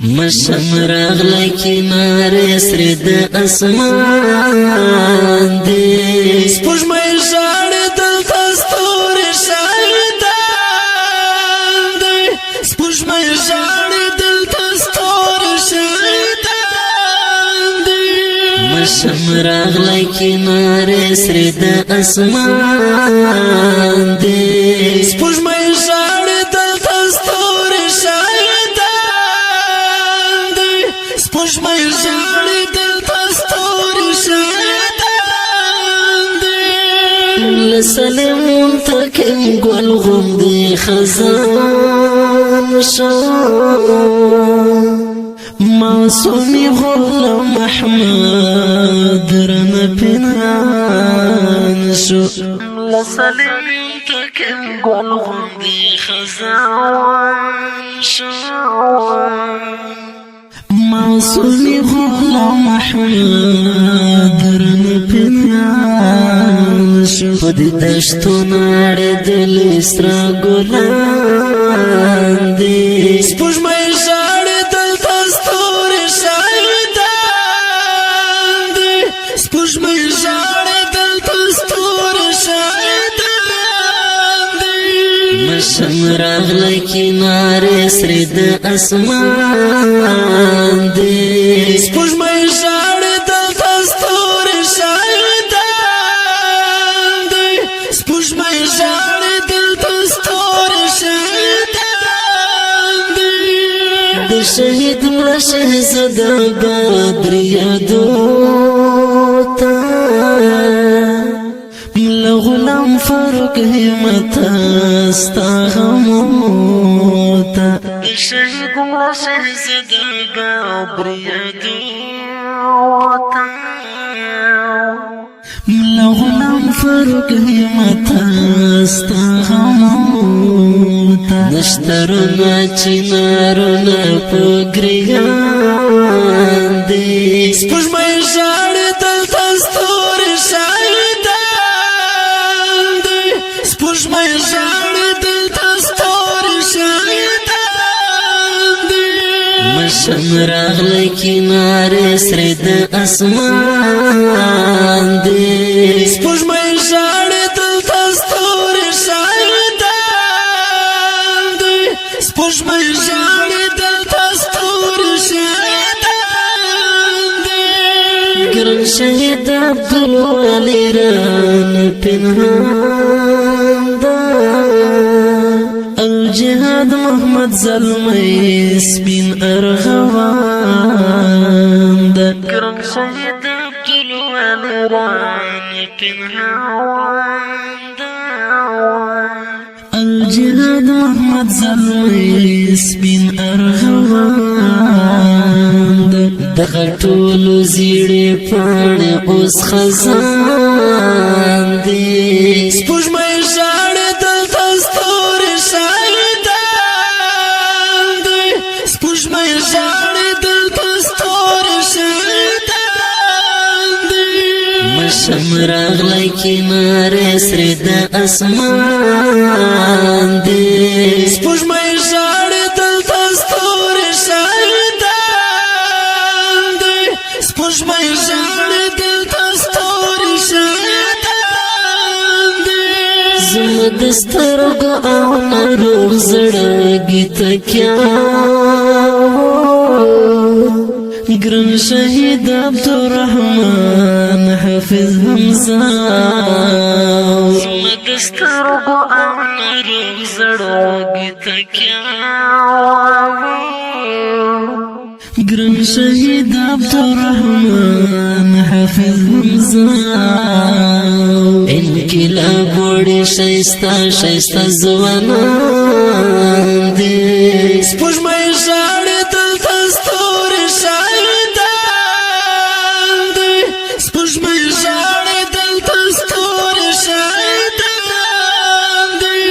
مشم راغلی کناره سری د اسمان دی سپوږمۍ ژاړي دلته ستوري شهیدان دی سپوږمۍ ژاړي دلته ستوري شهیدان دی مشم راغلی کناره سری د اسمان دی سپوږمۍ ژاړي دلته ستوري شهیدان دی سپوږمۍ ژاړي دلته ستوري شهیدان دی لسلم تکم گل غمدی خزان شو معصومی غلام احمد رن پنهان شو لسلم تکم گل غمدی خزان شو معصومی غلام احمد رن پنهان شو خود دشتو ناڑی دل اسرا گلان دی سپوږمۍ ژاړي دلته ستوري شهیدان دی سپوږمۍ ژاړي دلته ستوري شهیدان دی مشم راغلی کناره سری د اسمان دی سپوږمۍ ژاړي دلته ستوري شهیدان دی سپوږمۍ ژاړي دلته ستوري شهیدان دی د شهید مړه شهزاده بدر یادو ته ملا غلام فاروق همت ستا غمو ته د شهید مړه شهزاده بدر یادو ته ملا غلام فاروق همت ستا غمو ته نشترونه چنارونه په ګریان دی سپوږمۍ ژاړي دلته ستوري شهیدان دی سپوږمۍ ژاړي دلته ستوري شهیدان دی مشم راغلی کناره سری د اسمان دی سپوږمۍ ژاړي دلته ستوري شهیدان دی سپوږمۍ ژاړي دلته ستوري شهیدان دی ګران شهید عبدالولی ران پنهان دا الجهاد محمد زلمی سپین ارغوان دا ګران شهید عبدالولی ران پنهان دا الجهاد محمد زلمی سپین ارغوان دغه ټولو زیړې پاڼې اوس خزان دي سپوږمۍ ژاړي دلته ستوري شهیدان دی سپوږمۍ ژاړي دلته ستوري شهیدان دی مشم راغلی کناره سری د اسمان دی سپوږمۍ ژاړي دلته ستوري شهیدان دی سپوږمۍ ژاړي دلته ستوري شهیدان دی زما د سترګو او ناروغ زړه تکیا ګران شهید عبدالرحمن حافظ حمزه زما د سترګو او ناروغ زړه تکیا ګران شهید عبدالرحمن حافظ حمزه انقلاب وړي شایسته شایسته ځوانان دي سپوږمۍ ژاړي دلته ستوري شهیدان دی سپوږمۍ ژاړي دلته ستوري شهیدان دی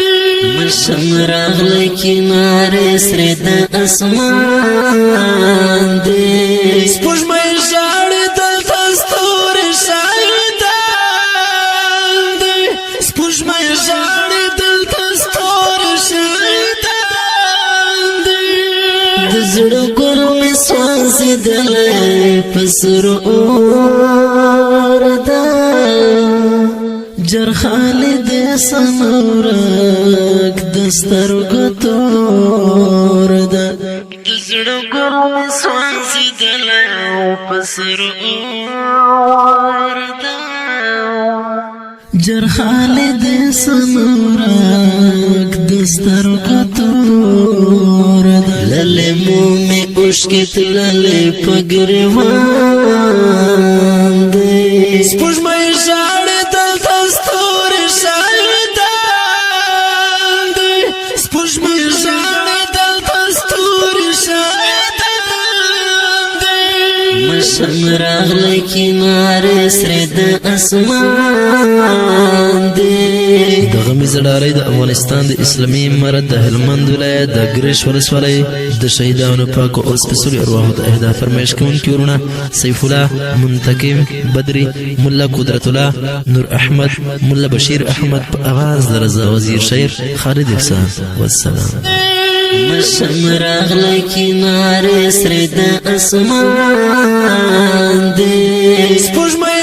مشم راغلی کناره سری د اسمان دی سپوږمۍ ژاړي دلته ستوري شهیدان دی سپوږمۍ ژاړي دلته ستوري شهیدان دی زړه ګرم پسر اور دا جرخال دے سنورک دستر گتور دا دزڑو گل سوانسی دلاو پسر اور دا جرخال دے سنورک دستر گتور دا للے منہ میں اشکت للے پگروان دے سپوش میں شاڑ دل دستور شایدان دے سپوش میں شاڑ دل دستور شایدان دے مشم راغل کنارے سرد اسمان دے دغمی زڑالی دا افغانستان دا اسلامی امارت دا هلمند ولایت دا گریش ولسوالی دا شهیدانو پاک و سپیڅلو ارواحو دا اهدا فرمایش کوونکي ورونه سیف الله منتقم بدری ملا قدرت الله نور احمد ملا بشیر احمد په اواز د رضا وزیر شاعر خالد احسان والسلام مشم راغل کنارے سرد اسمان دے سپوږمۍ